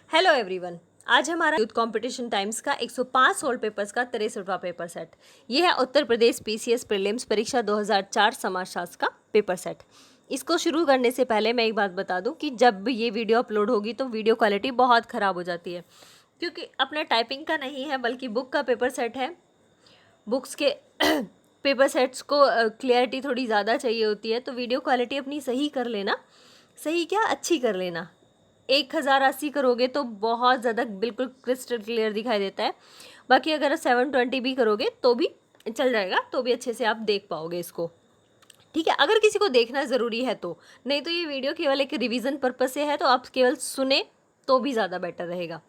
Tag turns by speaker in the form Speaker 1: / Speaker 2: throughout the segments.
Speaker 1: Hello everyone. आज हमारा youth competition times का 105 सोल्ड पेपर्स का 63वां पेपर सेट। ये है उत्तर प्रदेश पीसीएस प्रीलिम्स परीक्षा 2004 समाजशास्त्र का पेपर सेट। इसको शुरू करने से पहले मैं एक बात बता दूं कि जब ये वीडियो अपलोड होगी तो वीडियो क्वालिटी बहुत ख़राब हो जाती है, क्योंकि अपना टाइपिंग का नहीं है बल्कि बुक का पेपर सेट है। बुक्स के पेपर सेट्स को क्लियरिटी थोड़ी ज़्यादा चाहिए होती है, तो वीडियो क्वालिटी अपनी सही कर लेना। सही क्या, अच्छी कर लेना। 1080 करोगे तो बहुत ज़्यादा बिल्कुल क्रिस्टल क्लियर दिखाई देता है। बाकी अगर 720 भी करोगे तो भी चल जाएगा, तो भी अच्छे से आप देख पाओगे इसको। ठीक है, अगर किसी को देखना ज़रूरी है तो, नहीं तो ये वीडियो केवल एक रिवीजन पर्पस से है, तो आप केवल सुने तो भी ज़्यादा बेटर रहेगा।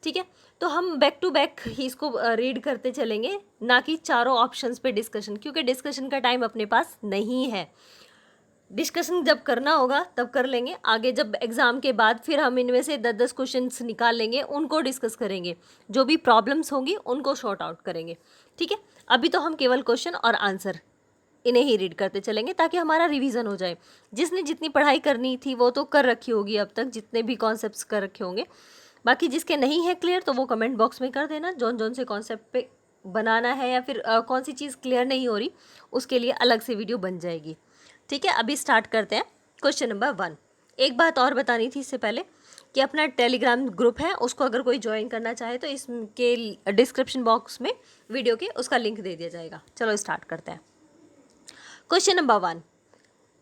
Speaker 1: ठीक है, तो हम बैक टू बैक ही इसको रीड करते चलेंगे, ना कि चारों ऑप्शंस पे डिस्कशन, क्योंकि डिस्कशन का टाइम अपने पास नहीं है। डिस्कशन जब करना होगा तब कर लेंगे, आगे जब एग्ज़ाम के बाद फिर हम इनमें से 10-10 क्वेश्चंस निकाल लेंगे, उनको डिस्कस करेंगे, जो भी प्रॉब्लम्स होंगी उनको शॉर्ट आउट करेंगे। ठीक है, अभी तो हम केवल क्वेश्चन और आंसर इन्हें ही रीड करते चलेंगे ताकि हमारा रिवीजन हो जाए। जिसने जितनी पढ़ाई करनी थी वो तो कर रखी होगी अब तक, जितने भी कॉन्सेप्ट्स कर रखे होंगे। बाकी जिसके नहीं है क्लियर तो वो कमेंट बॉक्स में कर देना, जौन जौन से कॉन्सेप्ट पे बनाना है या फिर कौन सी चीज़ क्लियर नहीं हो रही, उसके लिए अलग से वीडियो बन जाएगी। ठीक है, अभी स्टार्ट करते हैं। Question number 1। एक बात और बतानी थी इससे पहले कि अपना टेलीग्राम ग्रुप है, उसको अगर कोई ज्वाइन करना चाहे तो इसके डिस्क्रिप्शन बॉक्स में वीडियो के उसका लिंक दे दिया जाएगा। चलो स्टार्ट करते हैं। Question number 1।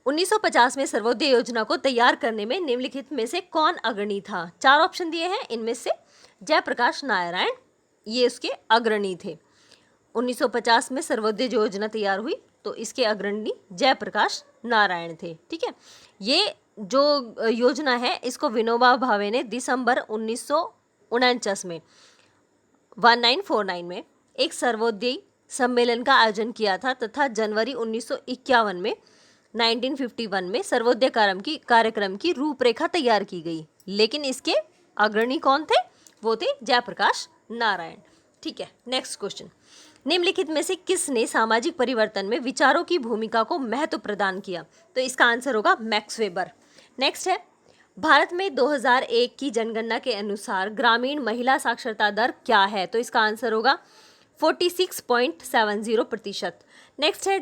Speaker 1: 1950 में सर्वोदय योजना को तैयार करने में निम्नलिखित में से कौन अग्रणी था? 4 ऑप्शन दिए हैं, इनमें से जयप्रकाश नारायण ये उसके अग्रणी थे। 1950 में सर्वोदय योजना तैयार हुई तो इसके अग्रणी जयप्रकाश नारायण थे। ठीक है, ये जो योजना है इसको विनोबा भावे ने दिसंबर 1949 में 1949 में एक सर्वोदय सम्मेलन का आयोजन किया था तथा जनवरी 1951 में 1951 में सर्वोदय कार्यक्रम की रूपरेखा तैयार की गई। लेकिन इसके अग्रणी कौन थे? वो थे जयप्रकाश नारायण। ठीक है, नेक्स्ट क्वेश्चन। निम्नलिखित में से किसने सामाजिक परिवर्तन में विचारों की भूमिका को महत्व प्रदान किया? तो इसका आंसर होगा मैक्स वेबर। नेक्स्ट है, भारत में 2001 की जनगणना के अनुसार ग्रामीण महिला साक्षरता दर क्या है? तो इसका आंसर होगा 46.70%। नेक्स्ट है,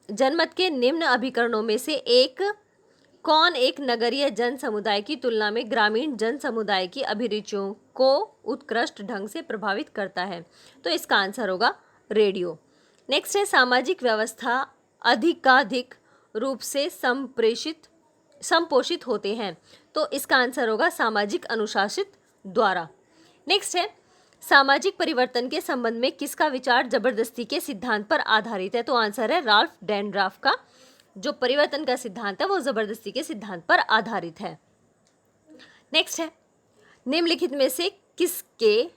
Speaker 1: जनमत के निम्न अभिकरणों में से कौन एक नगरीय जन समुदाय की तुलना में ग्रामीण जन समुदाय की अभिरुचियों को उत्कृष्ट ढंग से प्रभावित करता है? तो इसका आंसर होगा रेडियो। नेक्स्ट है, सामाजिक व्यवस्था अधिकाधिक रूप से संपोषित होते हैं। तो इसका आंसर होगा सामाजिक अनुशासित द्वारा। नेक्स्ट है, सामाजिक परिवर्तन के संबंध में किसका विचार जबरदस्ती के सिद्धांत पर आधारित है? तो आंसर है राल्फ डेनड्राफ का। जो परिवर्तन का सिद्धांत है वो जबरदस्ती के सिद्धांत पर आधारित है। नेक्स्ट है, निम्नलिखित में से किसके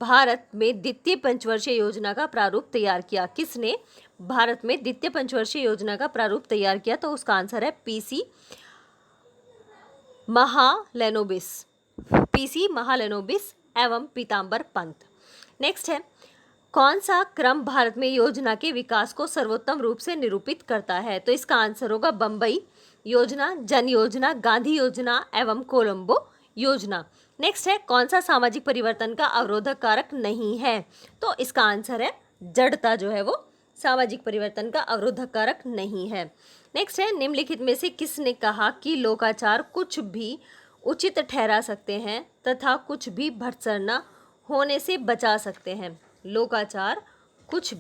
Speaker 1: भारत में द्वितीय पंचवर्षीय योजना का प्रारूप तैयार किया? किसने भारत में द्वितीय पंचवर्षीय योजना का प्रारूप तैयार किया? तो उसका आंसर है पीसी महालनोबिस एवं पीताम्बर पंत। नेक्स्ट है, कौन सा क्रम भारत में योजना के विकास को सर्वोत्तम रूप से निरूपित करता है? तो इसका आंसर होगा बम्बई योजना, जन योजना, गांधी योजना एवं कोलंबो योजना। नेक्स्ट है, कौन सा सामाजिक परिवर्तन का अवरोधक कारक नहीं है? तो इसका आंसर है जड़ता, जो है वो सामाजिक परिवर्तन का अवरोधक कारक नहीं है। नेक्स्ट है, निम्नलिखित में से किसने कहा कि लोकाचार कुछ भी उचित ठहरा सकते हैं तथा कुछ भी भटसरना होने से बचा सकते हैं? लोकाचार कुछ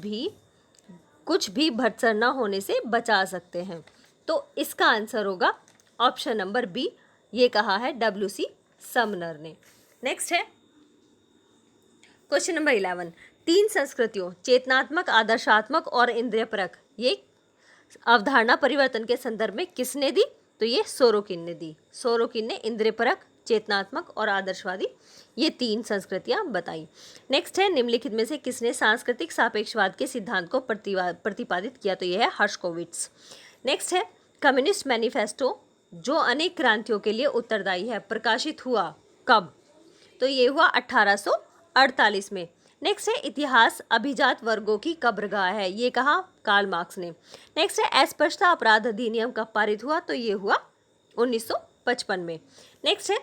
Speaker 1: भी भटसरना होने से बचा सकते हैं। तो इसका आंसर होगा ऑप्शन नंबर बी, ये कहा है WC समनर ने। नेक्स्ट है क्वेश्चन नंबर 11। 3 संस्कृतियों चेतनात्मक, आदर्शात्मक और इंद्रियपरक ये अवधारणा परिवर्तन के संदर्भ में किसने दी? तो ये सोरोकिन ने दी। सोरोकिन ने इंद्रियपरक, चेतनात्मक और आदर्शवादी ये 3 संस्कृतियां बताई। नेक्स्ट है, निम्नलिखित में से किसने सांस्कृतिक सापेक्षवाद के सिद्धांत को प्रतिपादित किया? तो यह है हर्शकोविट्स। नेक्स्ट है, कम्युनिस्ट मैनिफेस्टो जो अनेक क्रांतियों के लिए उत्तरदायी है प्रकाशित हुआ कब? तो ये हुआ 1848 में। नेक्स्ट है, इतिहास अभिजात वर्गों की कब्रगाह है, ये कहा कार्ल मार्क्स ने। नेक्स्ट है, अस्पृश्यता अपराध अधिनियम कब पारित हुआ? तो ये हुआ 1955 में। नेक्स्ट है,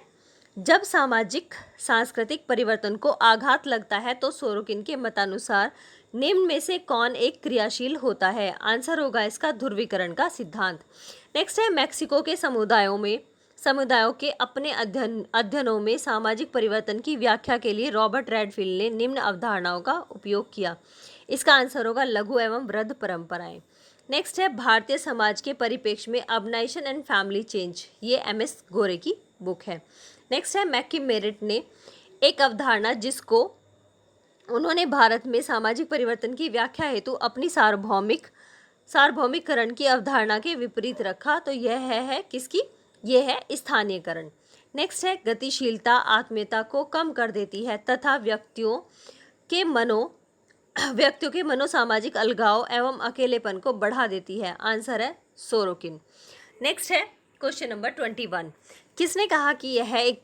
Speaker 1: जब सामाजिक सांस्कृतिक परिवर्तन को आघात लगता है तो सोरोकिन के मतानुसार निम्न में से कौन एक क्रियाशील होता है? आंसर होगा इसका ध्रुवीकरण का सिद्धांत। नेक्स्ट है, मैक्सिको के समुदायों के अपने अध्ययनों में सामाजिक परिवर्तन की व्याख्या के लिए रॉबर्ट रेडफील्ड ने निम्न अवधारणाओं का उपयोग किया। इसका आंसर होगा लघु एवं वृद्ध परंपराएं। नेक्स्ट है, भारतीय समाज के परिप्रेक्ष्य में अर्बनाइजेशन एंड फैमिली चेंज, ये एम.एस. गोरे की बुक है। नेक्स्ट है, मैकी मेरिट ने एक अवधारणा जिसको उन्होंने भारत में सामाजिक परिवर्तन की व्याख्या हेतु अपनी सार्वभौमिकरण की अवधारणा के विपरीत रखा, तो यह है किसकी? यह है स्थानीयकरण। नेक्स्ट है, गतिशीलता आत्मीयता को कम कर देती है तथा व्यक्तियों के मनोसामाजिक अलगाव एवं अकेलेपन को बढ़ा देती है। आंसर है सोरोकिन। नेक्स्ट है क्वेश्चन नंबर 21। किसने कहा कि यह एक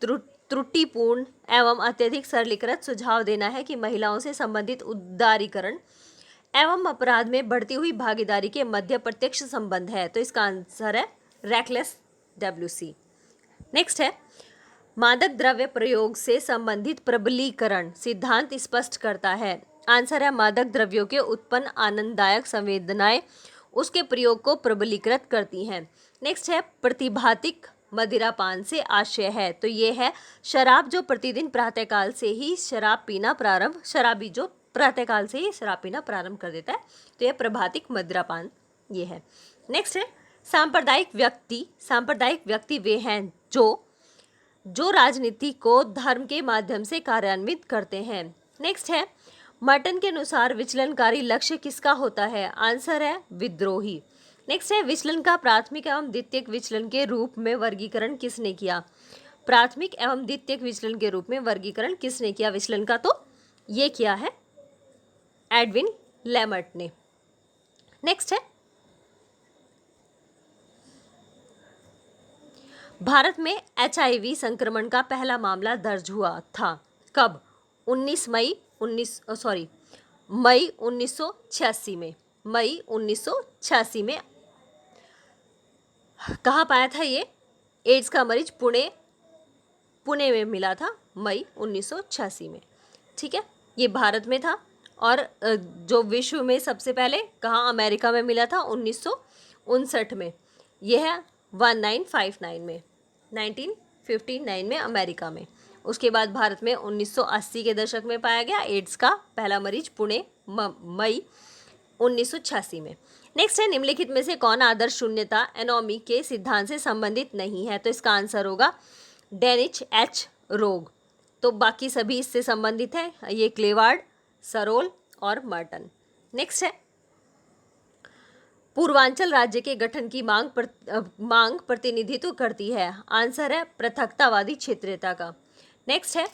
Speaker 1: त्रुटिपूर्ण एवं अत्यधिक सरलीकृत सुझाव देना है कि महिलाओं से संबंधित उदारीकरण एवं अपराध में बढ़ती हुई भागीदारी के मध्य प्रत्यक्ष संबंध है? तो इसका आंसर है रैकलेस WC। नेक्स्ट है, मादक द्रव्य प्रयोग से संबंधित प्रबलीकरण सिद्धांत स्पष्ट करता है। आंसर है मादक द्रव्यों के उत्पन्न आनंददायक संवेदनाएं उसके प्रयोग को प्रबलीकृत करती हैं। नेक्स्ट है, प्रतिभातिक मदिरापान से आशय है, तो ये है शराबी जो प्रातःकाल से ही शराब पीना प्रारंभ कर देता है, तो यह प्रभातिक मदिरापान ये है। नेक्स्ट है, सांप्रदायिक व्यक्ति वे हैं जो राजनीति को धर्म के माध्यम से कार्यान्वित करते हैं। नेक्स्ट है, मर्टन के अनुसार विचलनकारी लक्ष्य किसका होता है? आंसर है विद्रोही। नेक्स्ट है, विचलन का प्राथमिक एवं द्वितीयक विचलन के रूप में वर्गीकरण किसने किया? प्राथमिक एवं द्वितीयक विचलन के रूप में वर्गीकरण किसने किया विचलन का? तो ये किया है एडविन लेमर्ट ने। नेक्स्ट है, भारत में HIV संक्रमण का पहला मामला दर्ज हुआ था कब? मई 1986 में। मई 1986 में कहाँ पाया था ये? एड्स का मरीज पुणे में मिला था मई 1986 में। ठीक है, ये भारत में था। और जो विश्व में सबसे पहले कहाँ? अमेरिका में मिला था 1959 में। यह है 1959 में, 1959 में अमेरिका में। उसके बाद भारत में 1980 के दशक में पाया गया एड्स का पहला मरीज पुणे मई 1986 में। नेक्स्ट है, निम्नलिखित में से कौन आदर्श शून्यता एनोमी के सिद्धांत से संबंधित नहीं है? तो इसका आंसर होगा डेनिच H. रोग। तो बाकी सभी इससे संबंधित है, ये क्लेवार्ड, सरोल और मर्टन। नेक्स्ट है, पूर्वांचल राज्य के गठन की मांग प्रतिनिधित्व करती है। आंसर है पृथकतावादी क्षेत्रीयता का। नेक्स्ट है,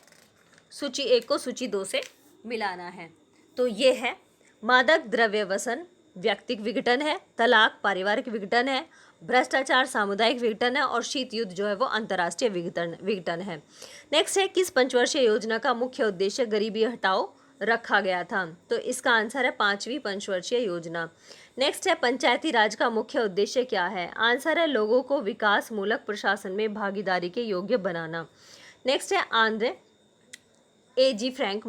Speaker 1: सूची 1 को सूची 2 से मिलाना है, तो ये है मादक द्रव्य व्यसन व्यक्तिक विघटन है, तलाक पारिवारिक विघटन है, भ्रष्टाचार सामुदायिक विघटन है और शीत युद्ध जो है वो अंतर्राष्ट्रीय विघटन है। नेक्स्ट है, किस पंचवर्षीय योजना का मुख्य उद्देश्य गरीबी हटाओ रखा गया था? तो इसका आंसर है 5वीं पंचवर्षीय योजना। नेक्स्ट है, पंचायती राज का मुख्य उद्देश्य क्या है? आंसर है लोगों को विकास मूलक प्रशासन में भागीदारी के योग्य बनाना। नेक्स्ट है, आंद्रे A.G. फ्रैंक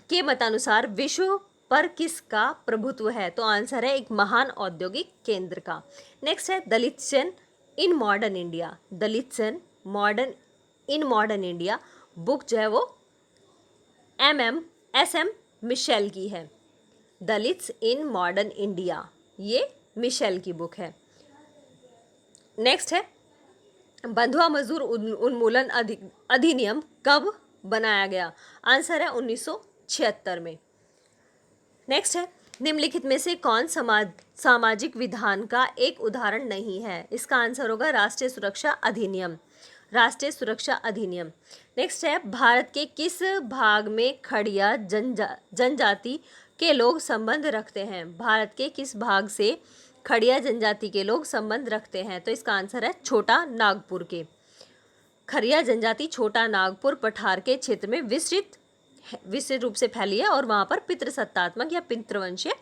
Speaker 1: के मतानुसार विश्व पर किसका प्रभुत्व है? तो आंसर है एक महान औद्योगिक केंद्र का। नेक्स्ट है, दलित्सन इन मॉडर्न इंडिया बुक जो है वो S.M. मिशेल की है। दलित्स इन मॉडर्न इंडिया, ये मिशेल की बुक है। नेक्स्ट है, बंधुआ मजदूर उन्मूलन अधिनियम कब बनाया गया? आंसर है 1976 में। नेक्स्ट है, निम्नलिखित में से कौन सामाजिक विधान का एक उदाहरण नहीं है? इसका आंसर होगा राष्ट्रीय सुरक्षा अधिनियम। नेक्स्ट है, भारत के किस भाग में खड़िया जनजाति के लोग संबंध रखते हैं? भारत के किस भाग से खड़िया जनजाति के लोग संबंध रखते हैं? तो इसका आंसर है छोटा नागपुर के। खड़िया जनजाति छोटा नागपुर पठार के क्षेत्र में विस्तृत रूप से फैली है और वहाँ पर पितृसत्तात्मक या पितृवंशीय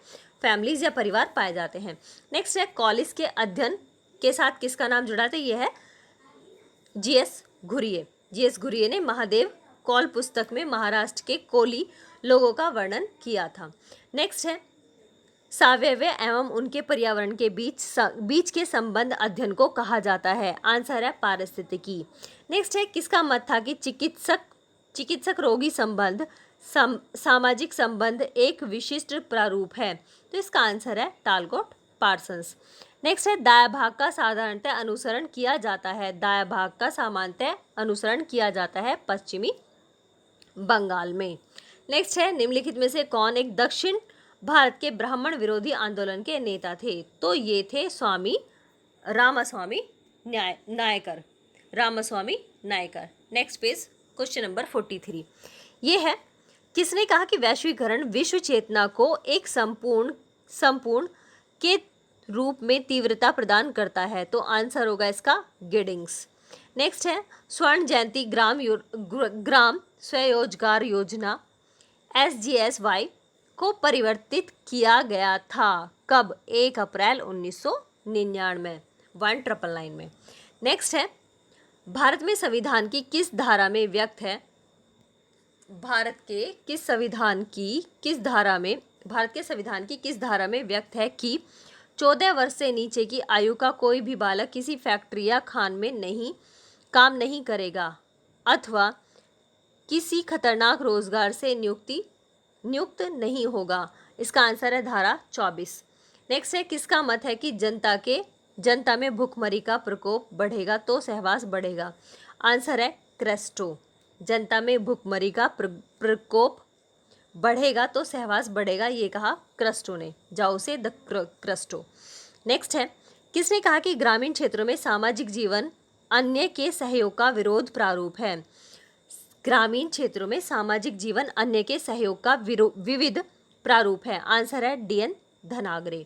Speaker 1: फैमिलीज या परिवार पाए जाते हैं। नेक्स्ट है, कॉलिस के अध्ययन के साथ किसका नाम जुड़ा था? यह है G.S. घुरिये। जीएस घुरिये ने महादेव कौल पुस्तक में महाराष्ट्र के कोली लोगों का वर्णन किया था। नेक्स्ट है सावयव एवं उनके पर्यावरण के बीच के संबंध अध्ययन को कहा जाता है। आंसर है पारिस्थितिकी। नेक्स्ट है किसका मत था कि चिकित्सक रोगी संबंध सामाजिक संबंध एक विशिष्ट प्रारूप है। तो इसका आंसर है टालगोट पार्सन्स। नेक्स्ट है दाया भाग का साधारणतः अनुसरण किया जाता है। दाया भाग का सामान्यतः अनुसरण किया जाता है पश्चिमी बंगाल में। नेक्स्ट है निम्नलिखित में से कौन एक दक्षिण भारत के ब्राह्मण विरोधी आंदोलन के नेता थे। तो ये थे Swami Ramaswamy Naicker. Next page question number 43। ये है किसने कहा कि वैश्वीकरण विश्व चेतना को एक संपूर्ण के रूप में तीव्रता प्रदान करता है। तो आंसर होगा इसका गिडिंग्स। नेक्स्ट है स्वर्ण जयंती ग्राम स्वरोजगार योजना SGSY को परिवर्तित किया गया था कब। 1 अप्रैल 1999 1999 में। नेक्स्ट है भारत में संविधान की किस धारा में व्यक्त है। भारत के संविधान की किस धारा में व्यक्त है कि 14 वर्ष से नीचे की आयु का कोई भी बालक किसी फैक्ट्री या खान में काम नहीं करेगा अथवा किसी खतरनाक रोजगार से नियुक्त नहीं होगा। इसका आंसर है धारा 24। नेक्स्ट है किसका मत है कि जनता में भुखमरी का प्रकोप बढ़ेगा तो सहवास बढ़ेगा। आंसर है क्रेस्टो। जनता में भुखमरी का प्रकोप बढ़ेगा तो सहवास बढ़ेगा, ये कहा क्रेस्टो ने। जाओ से द क्रेस्टो। नेक्स्ट है किसने कहा कि ग्रामीण क्षेत्रों में सामाजिक जीवन अन्य के सहयोग का विरोध प्रारूप है। ग्रामीण क्षेत्रों में सामाजिक जीवन अन्य के सहयोग का विविध प्रारूप है। आंसर है DN धनागरे।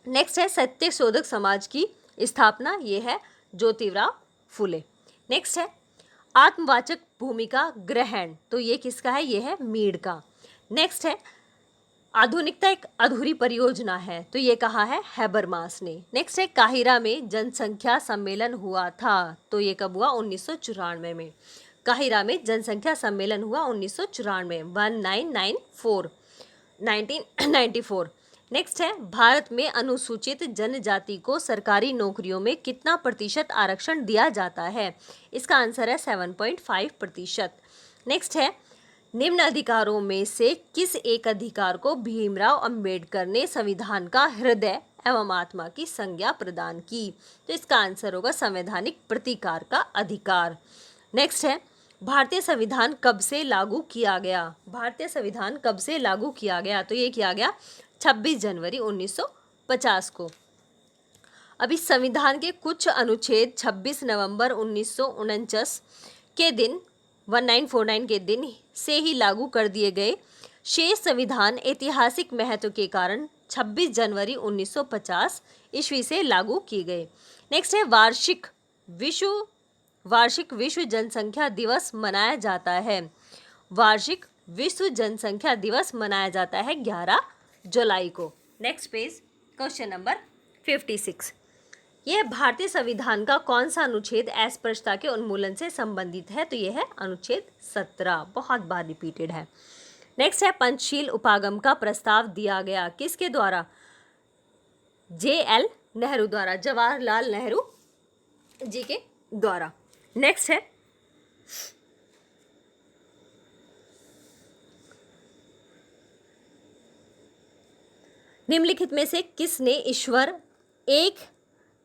Speaker 1: नेक्स्ट है सत्य शोधक समाज की स्थापना, ये है ज्योतिराव फुले। नेक्स्ट है आत्मवाचक भूमिका ग्रहण, तो ये किसका है, ये है मीड का। नेक्स्ट है आधुनिकता एक अधूरी परियोजना है, तो ये कहा है हैबरमास ने। नेक्स्ट है काहिरा में जनसंख्या सम्मेलन हुआ था, तो ये कब हुआ, 1994 में। काहिरा में जनसंख्या सम्मेलन हुआ 1994 1994। नेक्स्ट है भारत में अनुसूचित जनजाति को सरकारी नौकरियों में कितना प्रतिशत आरक्षण दिया जाता है। इसका आंसर है 7.5%। नेक्स्ट है निम्न अधिकारों में से किस एक अधिकार को भीमराव अंबेडकर ने संविधान का हृदय एवं आत्मा की संज्ञा प्रदान की। तो इसका आंसर होगा संवैधानिक प्रतिकार का अधिकार। नेक्स्ट है भारतीय संविधान कब से लागू किया गया। भारतीय संविधान कब से लागू किया गया, तो ये किया गया 26 जनवरी 1950 को। अब इस संविधान के कुछ अनुच्छेद 26 नवंबर 1949 के दिन 1949 के दिन से ही लागू कर दिए गए। शेष संविधान ऐतिहासिक महत्व के कारण 26 जनवरी 1950 ईस्वी से लागू किए गए। नेक्स्ट है वार्षिक विश्व जनसंख्या दिवस मनाया जाता है। वार्षिक विश्व जनसंख्या दिवस मनाया जाता है 11 जुलाई को। Next page question number 56। यह भारतीय संविधान का कौन सा अनुच्छेद अस्पृश्यता के उन्मूलन से संबंधित है, तो यह है अनुच्छेद 17, बहुत बार रिपीटेड है। नेक्स्ट है पंचशील उपागम का प्रस्ताव दिया गया किसके द्वारा, JL नेहरू द्वारा, जवाहरलाल नेहरू जी के द्वारा। नेक्स्ट है निम्नलिखित में से किसने ईश्वर, एक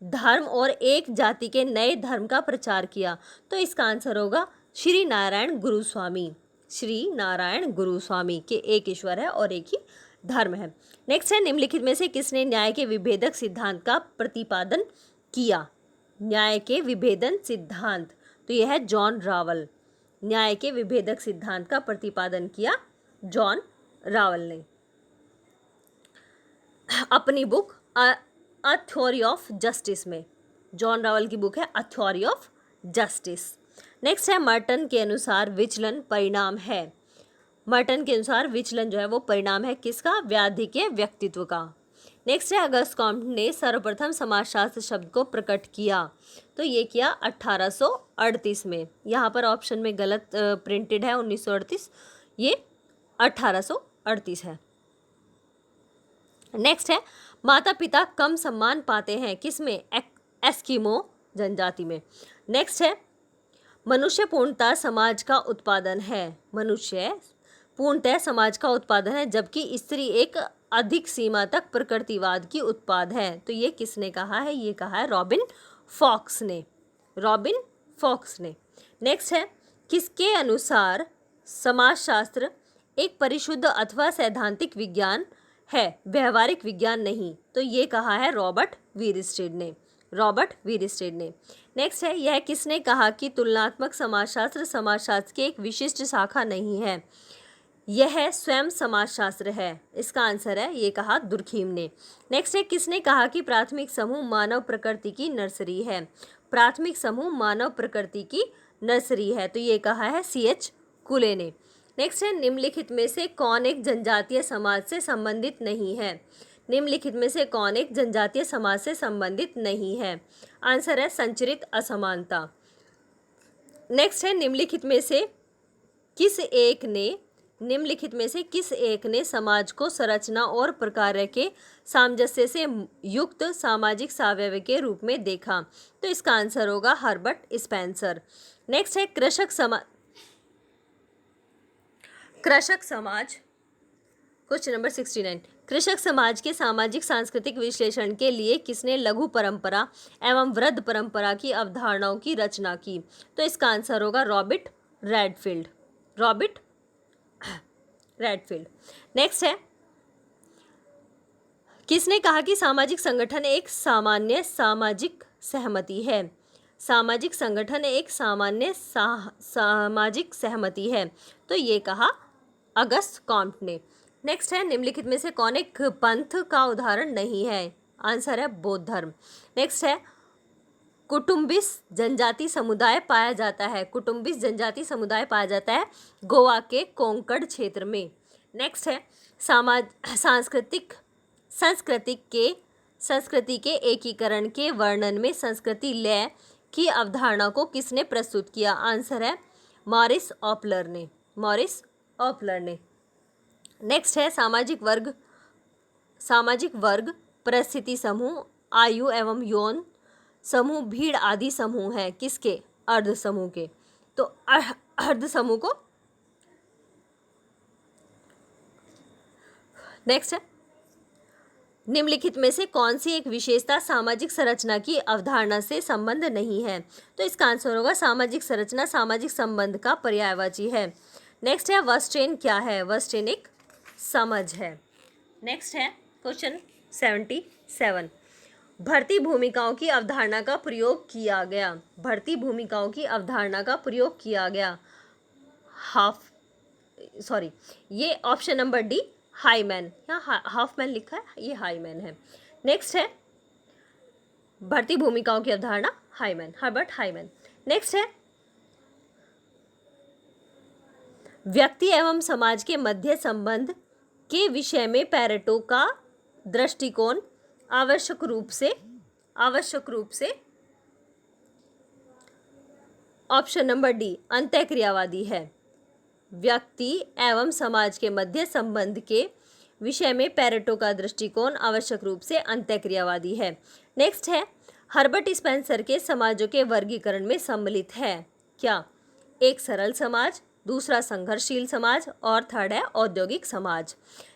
Speaker 1: धर्म और एक जाति के नए धर्म का प्रचार किया, तो इसका आंसर होगा श्री नारायण गुरुस्वामी। श्री नारायण गुरुस्वामी के एक ईश्वर है और एक ही धर्म है। नेक्स्ट है निम्नलिखित में से किसने न्याय के विभेदक सिद्धांत का प्रतिपादन किया। न्याय के विभेदन सिद्धांत, तो यह है जॉन रावल। न्याय के विभेदक सिद्धांत का प्रतिपादन किया जॉन रावल ने अपनी book a theory of justice में। जॉन रावल की बुक है a theory of justice. Next है मर्टन के अनुसार विचलन परिणाम है। मर्टन के अनुसार विचलन जो है वो परिणाम है किसका, व्याधि के व्यक्तित्व का। नेक्स्ट है अगस्त कॉम्टे ने सर्वप्रथम समाजशास्त्र शब्द को प्रकट किया, तो ये किया 1838 में। यहाँ पर ऑप्शन में गलत प्रिंटेड है 1938, ये 1838 है। नेक्स्ट है, माता पिता कम सम्मान पाते हैं किसमें? एस्किमो जनजाति में। नेक्स्ट है, मनुष्य पूर्णतः समाज का उत्पादन है। मनुष्य पूर्णतः समाज का उत्पादन है, जबकि स्त्री एक अधिक सीमा तक प्रकृतिवाद की उत्पाद है। तो ये किसने कहा है? ये कहा है रॉबिन फॉक्स ने। रॉबिन फॉक्स ने। नेक्स्ट है, किसके अनुसार समाजशास्त्र एक परिशुद्ध अथवा सैद्धांतिक विज्ञान है, व्यवहारिक विज्ञान नहीं? तो ये कहा है रॉबर्ट वीरस्टेड ने। रॉबर्ट वीरस्टेड ने। नेक्स्ट है, यह किसने कहा कि तुलनात्मक समाजशास्त्र समाजशास्त्र की एक विशिष्ट शाखा नहीं है? यह स्वयं समाजशास्त्र है। इसका आंसर है, ये कहा दुर्खीम ने। नेक्स्ट है, किसने कहा कि प्राथमिक समूह मानव प्रकृति की नर्सरी है? प्राथमिक समूह मानव प्रकृति की नर्सरी है। तो ये कहा है C.H. कुले ने। नेक्स्ट है, निम्नलिखित में से कौन एक जनजातीय समाज से संबंधित नहीं है? निम्नलिखित में से कौन एक जनजातीय समाज से संबंधित नहीं है? आंसर है संचरित असमानता। नेक्स्ट है, निम्नलिखित में से किस एक ने समाज को संरचना और प्रकार के सामंजस्य से युक्त सामाजिक सावयव के रूप में देखा? तो इसका आंसर होगा हर्बर्ट स्पेंसर। नेक्स्ट है, कृषक समाज क्वेश्चन नंबर 69। कृषक समाज के सामाजिक सांस्कृतिक विश्लेषण के लिए किसने लघु परंपरा एवं वृद्ध परंपरा की अवधारणाओं की रचना की? तो इसका आंसर होगा Robert Redfield. Robert Redfield. Next है, किसने कहा कि सामाजिक संगठन एक सामान्य सामाजिक सहमति है? सामाजिक संगठन एक सामान्य सामाजिक सहमति है। तो ये कहा अगस्त कॉम्ट ने। नेक्स्ट है, निम्नलिखित में से कौन एक पंथ का उदाहरण नहीं है? आंसर है बौद्ध धर्म। नेक्स्ट है, कुटुम्बिस जनजाति समुदाय पाया जाता है। कुटुम्बिस जनजाति समुदाय पाया जाता है गोवा के कोंकण क्षेत्र में। नेक्स्ट है, संस्कृति के एकीकरण के वर्णन में संस्कृति लय की अवधारणा को किसने प्रस्तुत किया? आंसर है मॉरिस ऑपलर ने। मॉरिस ऑपलर ने। नेक्स्ट है, सामाजिक वर्ग परिस्थिति समूह, आयु एवं यौन समूह, भीड़ आदि समूह है किसके? अर्ध समूह के। तो अर्ध समूह को। नेक्स्ट है, निम्नलिखित में से कौन सी एक विशेषता सामाजिक संरचना की अवधारणा से संबंध नहीं है? तो इसका आंसर होगा सामाजिक संरचना सामाजिक संबंध का पर्यायवाची है। नेक्स्ट है, वस्ट्रेन क्या है? वस्ट्रेन एक समझ है। नेक्स्ट है क्वेश्चन 77। भर्ती भूमिकाओं की अवधारणा का प्रयोग किया गया। भर्ती भूमिकाओं की अवधारणा का प्रयोग किया गया। ये ऑप्शन नंबर डी हाईमैन। यहाँ हाफमैन लिखा है, ये हाईमैन है। नेक्स्ट है, भर्ती भूमिकाओं की अवधारणा हाईमैन, हर्बर्ट हाईमैन। नेक्स्ट है, व्यक्ति एवं समाज के मध्य संबंध के विषय में पैरेटो का दृष्टिकोण आवश्यक रूप से ऑप्शन नंबर डी अंतःक्रियावादी है। व्यक्ति एवं समाज के मध्य संबंध के विषय में पैरेटो का दृष्टिकोण आवश्यक रूप से अंतःक्रियावादी है। नेक्स्ट है, हर्बर्ट स्पेंसर के समाजों के वर्गीकरण में सम्मिलित है क्या? एक सरल समाज, दूसरा संघर्षशील समाज और थर्ड है औद्योगिक समाज।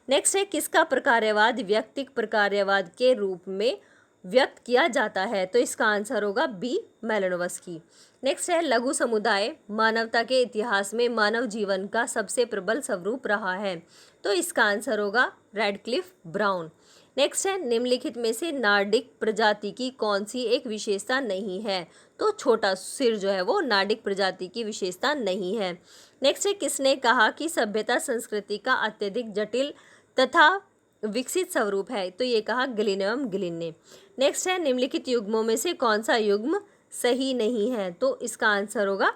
Speaker 1: नेक्स्ट है, किसका प्रकार्यवाद व्यक्तिक प्रकार्यवाद के रूप में व्यक्त किया जाता है? तो इसका आंसर होगा बी मेलानोव्स्की। नेक्स्ट है, लघु समुदाय मानवता के इतिहास में मानव जीवन का सबसे प्रबल स्वरूप रहा है। तो इसका आंसर होगा रैडक्लिफ ब्राउन। नेक्स्ट है, निम्नलिखित में से नार्डिक प्रजाति की कौन सी एक विशेषता नहीं है? तो छोटा सिर जो है वो नार्डिक प्रजाति की विशेषता नहीं है। नेक्स्ट है, किसने कहा कि सभ्यता संस्कृति का अत्यधिक जटिल तथा विकसित स्वरूप है? तो ये कहा गिलिन एवं गिलिन ने। नेक्स्ट है, निम्नलिखित युग्मों में से कौन सा युग्म सही नहीं है? तो इसका आंसर होगा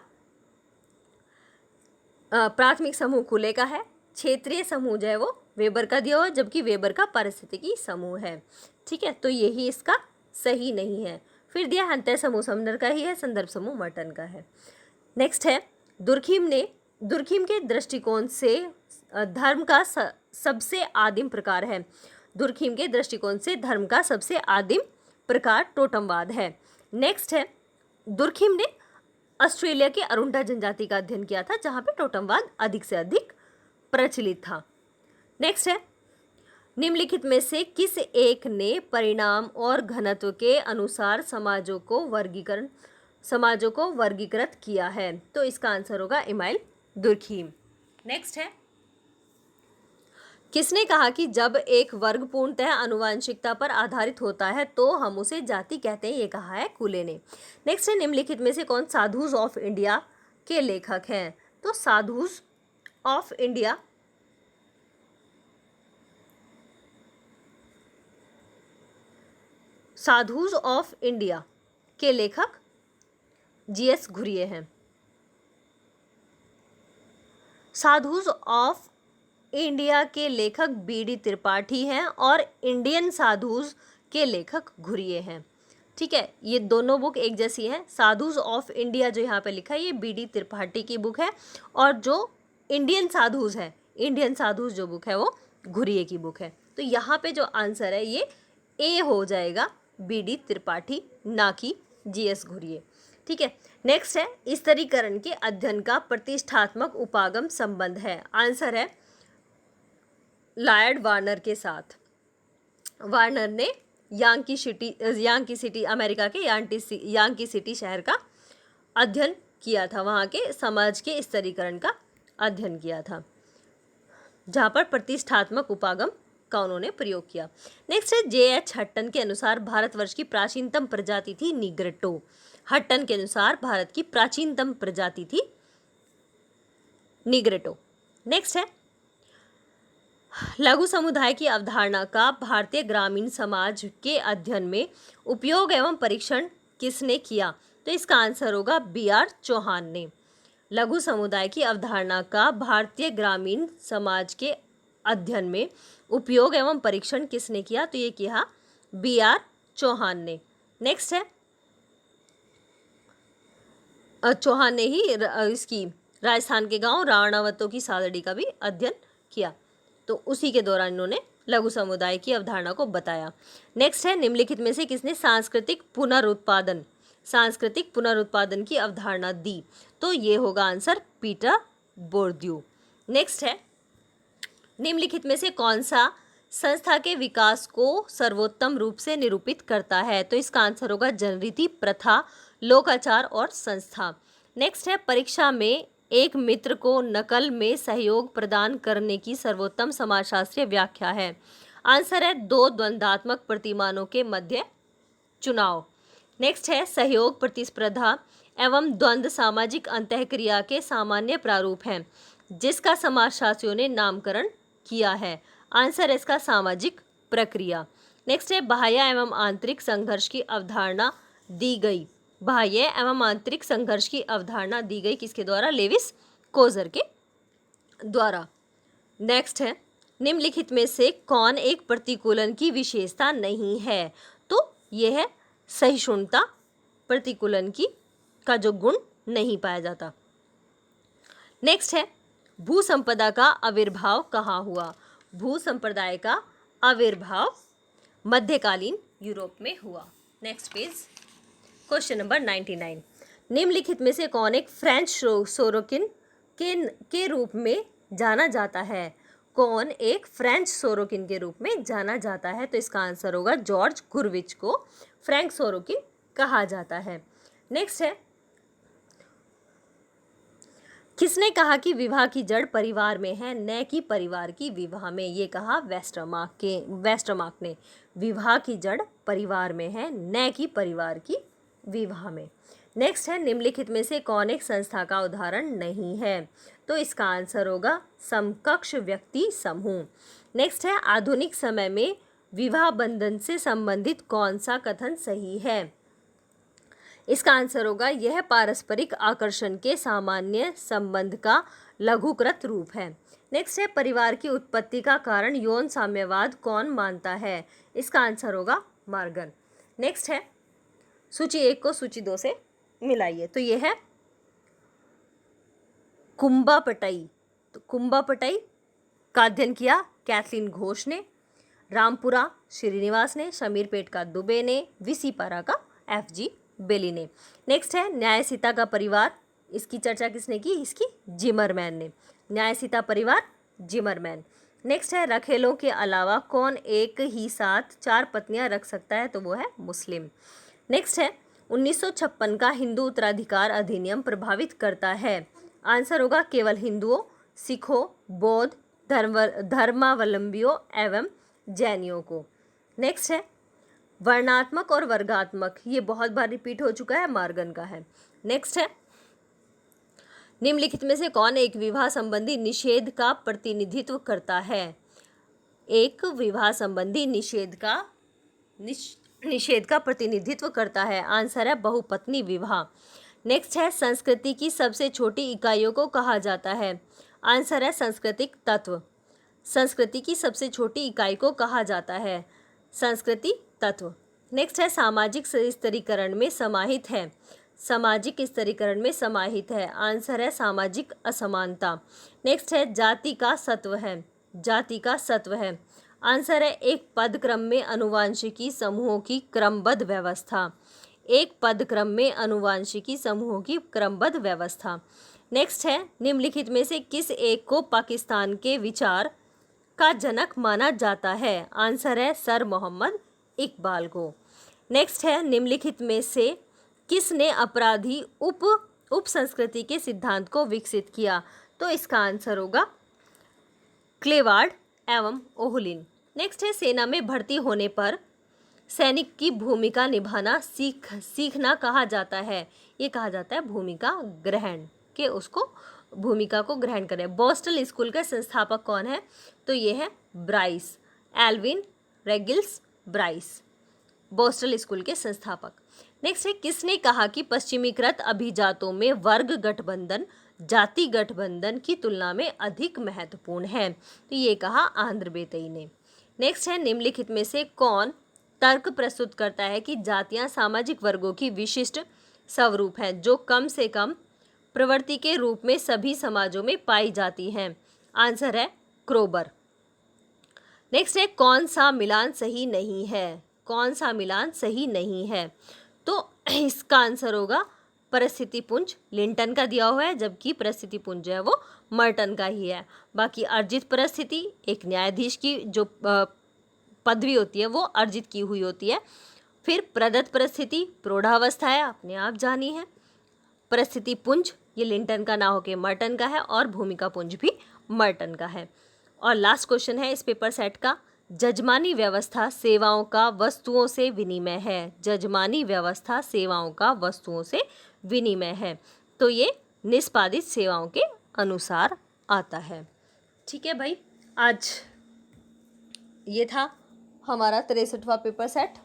Speaker 1: प्राथमिक समूह खुले का है, क्षेत्रीय समूह जो है वो वेबर का दिया हुआ, जबकि वेबर का पारिस्थितिकी समूह है। ठीक है, तो यही इसका सही नहीं है। फिर दिया हंतर समूह समनर का ही है, संदर्भ समूह मर्टन का है। नेक्स्ट है दुर्खिम के दृष्टिकोण से धर्म का सबसे आदिम प्रकार है। दुर्खिम के दृष्टिकोण से धर्म का सबसे आदिम प्रकार टोटमवाद है। नेक्स्ट है दुर्खिम ने ऑस्ट्रेलिया के अरुंडा जनजाति का अध्ययन किया था, जहां पे टोटमवाद अधिक से अधिक प्रचलित था। नेक्स्ट है निम्नलिखित में से किस एक ने परिणाम और घनत्व के अनुसार समाजों को वर्गीकृत किया है? तो इसका आंसर होगा इमाइल दुर्खिम। नेक्स्ट है किसने कहा कि जब एक वर्ग पूर्णतः आनुवंशिकता पर आधारित होता है तो हम उसे जाति कहते हैं? ये कहा है कूले ने। नेक्स्ट है निम्नलिखित में से कौन साधुज ऑफ इंडिया के लेखक हैं? तो साधुज ऑफ इंडिया के लेखक जीएस घुरिये हैं। साधुज ऑफ इंडिया के लेखक बीडी त्रिपाठी हैं और इंडियन साधुज के लेखक घुरिये हैं। ठीक है, ये दोनों बुक एक जैसी हैं। साधुज ऑफ इंडिया जो यहाँ पे लिखा है ये बीडी त्रिपाठी की बुक है, और जो इंडियन साधुज जो बुक है वो घुरिये की बुक है। तो यहाँ पे जो आंसर है ये ए हो जाएगा, बीडी त्रिपाठी, ना कि जीएस घुरिये। ठीक है, नेक्स्ट है स्तरीकरण के अध्ययन का प्रतिष्ठात्मक उपागम संबंध है। आंसर है लॉयड वार्नर के साथ। वार्नर ने यांकी सिटी अमेरिका के यांकी सिटी शहर का अध्ययन किया था, वहाँ के समाज के स्तरीकरण का अध्ययन किया था, जहाँ पर प्रतिष्ठात्मक उपागम का उन्होंने प्रयोग किया। नेक्स्ट है जे.एच. हट्टन के अनुसार भारतवर्ष की प्राचीनतम प्रजाति थी निग्रेटो। हट्टन के अनुसार भारत की प्राचीनतम प्रजाति थी निग्रेटो। नेक्स्ट है लघु समुदाय की अवधारणा का भारतीय ग्रामीण समाज के अध्ययन में उपयोग एवं परीक्षण किसने किया? तो इसका आंसर होगा बी.आर. चौहान ने। लघु समुदाय की अवधारणा का भारतीय ग्रामीण समाज के अध्ययन में उपयोग एवं परीक्षण किसने किया? तो ये किया बी.आर. चौहान ने। नेक्स्ट है चौहान ने ही इसकी राजस्थान के गांव राणावतों की सादड़ी का भी अध्ययन किया, तो उसी के दौरान इन्होंने लघु समुदाय की अवधारणा को बताया। नेक्स्ट है निम्नलिखित में से किसने सांस्कृतिक पुनरुत्पादन की अवधारणा दी? तो ये होगा आंसर पीटर बोर्ड्यू। नेक्स्ट है निम्नलिखित में से कौन सा संस्था के विकास को सर्वोत्तम रूप से निरूपित करता है? तो इसका आंसर होगा जनरीति, प्रथा, लोकाचार और संस्था। नेक्स्ट है परीक्षा में एक मित्र को नकल में सहयोग प्रदान करने की सर्वोत्तम समाजशास्त्रीय व्याख्या है। आंसर है दो द्वंद्वात्मक प्रतिमानों के मध्य चुनाव। नेक्स्ट है सहयोग, प्रतिस्पर्धा एवं द्वंद्व सामाजिक अंतःक्रिया के सामान्य प्रारूप हैं, जिसका समाजशास्त्रियों ने नामकरण किया है। आंसर है इसका सामाजिक प्रक्रिया। नेक्स्ट है बाह्य एवं आंतरिक संघर्ष की अवधारणा दी गई। बाह्य एवं आंतरिक संघर्ष की अवधारणा दी गई किसके द्वारा? लेविस कोजर के द्वारा। नेक्स्ट है निम्नलिखित में से कौन एक प्रतिकूलन की विशेषता नहीं है? तो यह है सहिष्णुता, प्रतिकूलन की का जो गुण नहीं पाया जाता। नेक्स्ट है भूसंपदा का आविर्भाव कहाँ हुआ? भूसंप्रदाय का आविर्भाव मध्यकालीन यूरोप में हुआ। Next page, question number 99। निम्नलिखित में से कौन एक फ्रेंच सोरोकिन के रूप में जाना जाता है? कौन एक फ्रेंच सोरोकिन के रूप में जाना जाता है? तो इसका आंसर होगा जॉर्ज गुरविच को फ्रैंक सोरोकिन कहा जाता है। नेक्स्ट है किसने कहा कि विवाह की जड़ परिवार में है, न कि परिवार की विवाह में? ये कहा वेस्टरमार्क ने। विवाह की जड़ परिवार में है, न कि परिवार की विवाह में। नेक्स्ट है निम्नलिखित में से कौन एक संस्था का उदाहरण नहीं है? तो इसका आंसर होगा समकक्ष व्यक्ति समूह। नेक्स्ट है आधुनिक समय में विवाह बंधन से संबंधित कौन सा कथन सही है? इसका आंसर होगा यह पारस्परिक आकर्षण के सामान्य संबंध का लघुकृत रूप है। नेक्स्ट है परिवार की उत्पत्ति का कारण यौन साम्यवाद कौन मानता है? इसका आंसर होगा मार्गन। नेक्स्ट है सूची 1 को सूची 2 से मिलाइए। तो ये है कुंभापटई। तो कुंभापटई का अध्ययन किया कैथलीन घोष ने, रामपुरा श्रीनिवास ने, शमीरपेट का दुबे ने, विसीपारा का FG बेली ने। नेक्स्ट है न्यायसीता का परिवार। इसकी चर्चा किसने की? इसकी जिमरमैन ने। न्यायसीता परिवार जिमरमैन। नेक्स्ट है रखेलों के अलावा कौन एक ही साथ 4 पत्नियां रख सकता है? तो वो है मुस्लिम। नेक्स्ट है 1956 का हिंदू उत्तराधिकार अधिनियम प्रभावित करता है? आंसर होगा केवल हिंदुओं, सिखों, बौद्ध धर्मावलंबियों एवं जैनियों को। नेक्स्ट है वर्णात्मक और वर्गात्मक, ये बहुत बार रिपीट हो चुका है, मार्गन का है। नेक्स्ट है निम्नलिखित में से कौन एक विवाह संबंधी निषेध का प्रतिनिधित्व करता है? एक विवाह संबंधी निषेध का प्रतिनिधित्व करता है? आंसर है बहुपत्नी विवाह। नेक्स्ट है संस्कृति की सबसे छोटी इकाइयों को कहा जाता है? आंसर है सांस्कृतिक तत्व। संस्कृति की सबसे छोटी इकाई को कहा जाता है संस्कृति तत्व। नेक्स्ट है सामाजिक स्तरीकरण में समाहित है? सामाजिक स्तरीकरण में समाहित है? आंसर है सामाजिक असमानता। नेक्स्ट है जाति का सत्व है? जाति का सत्व है? आंसर है एक पदक्रम में अनुवांशिकी समूहों की क्रमबद्ध व्यवस्था। एक पदक्रम में अनुवांशिकी समूहों की क्रमबद्ध व्यवस्था। नेक्स्ट है निम्नलिखित में से किस एक को पाकिस्तान के विचार का जनक माना जाता है? आंसर है सर मोहम्मद इकबाल को। नेक्स्ट है निम्नलिखित में से किसने अपराधी उप संस्कृति के सिद्धांत को विकसित किया? तो इसका आंसर होगा क्लेवार्ड एवं ओहलिन। नेक्स्ट है सेना में भर्ती होने पर सैनिक की भूमिका निभाना सीखना कहा जाता है? ये कहा जाता है भूमिका ग्रहण, के उसको भूमिका को ग्रहण करें। बोस्टल स्कूल के संस्थापक कौन है? तो ये है Bryce, Alvin रेगिल्स Bryce, borstal school के संस्थापक। नेक्स्ट है किसने कहा कि पश्चिमीकृत अभिजातों में वर्ग गठबंधन जाति गठबंधन की तुलना में अधिक महत्वपूर्ण है? तो ये कहा आंध्र बेतई ने। नेक्स्ट है निम्नलिखित में से कौन तर्क प्रस्तुत करता है कि जातियां सामाजिक वर्गों की विशिष्ट स्वरूप हैं जो कम से कम प्रवृत्ति के रूप में सभी समाजों में पाई जाती हैं? आंसर है क्रोबर। नेक्स्ट है कौन सा मिलान सही नहीं है? कौन सा मिलान सही नहीं है? तो इसका आंसर होगा परिस्थिति पुंज लिंटन का दिया हुआ है, जबकि परिस्थिति पुंज है वो मर्टन का ही है। बाकी अर्जित परिस्थिति एक न्यायाधीश की जो पदवी होती है वो अर्जित की हुई होती है। फिर प्रदत्त परिस्थिति प्रौढ़ावस्था है, अपने आप जानी है। परिस्थिति पुंज ये लिंटन का ना होके मर्टन का है, और भूमिका पुंज भी मर्टन का है। और लास्ट क्वेश्चन है इस पेपर सेट का, जजमानी व्यवस्था सेवाओं का वस्तुओं से विनिमय है? जजमानी व्यवस्था सेवाओं का वस्तुओं से विनिमय है, तो ये निष्पादित सेवाओं के अनुसार आता है। ठीक है भाई, आज ये था हमारा 63वां पेपर सेट।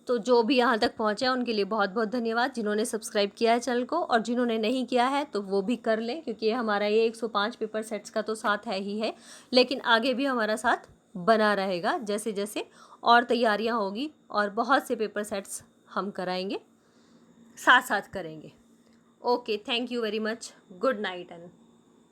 Speaker 1: तो जो भी यहाँ तक पहुँचे हैं उनके लिए बहुत बहुत धन्यवाद। जिन्होंने सब्सक्राइब किया है चैनल को, और जिन्होंने नहीं किया है तो वो भी कर लें, क्योंकि हमारा ये 105 पेपर सेट्स का तो साथ है ही है, लेकिन आगे भी हमारा साथ बना रहेगा जैसे जैसे और तैयारियां होगी, और बहुत से पेपर सेट्स हम कराएंगे, साथ साथ करेंगे। Okay, thank you very much, good night and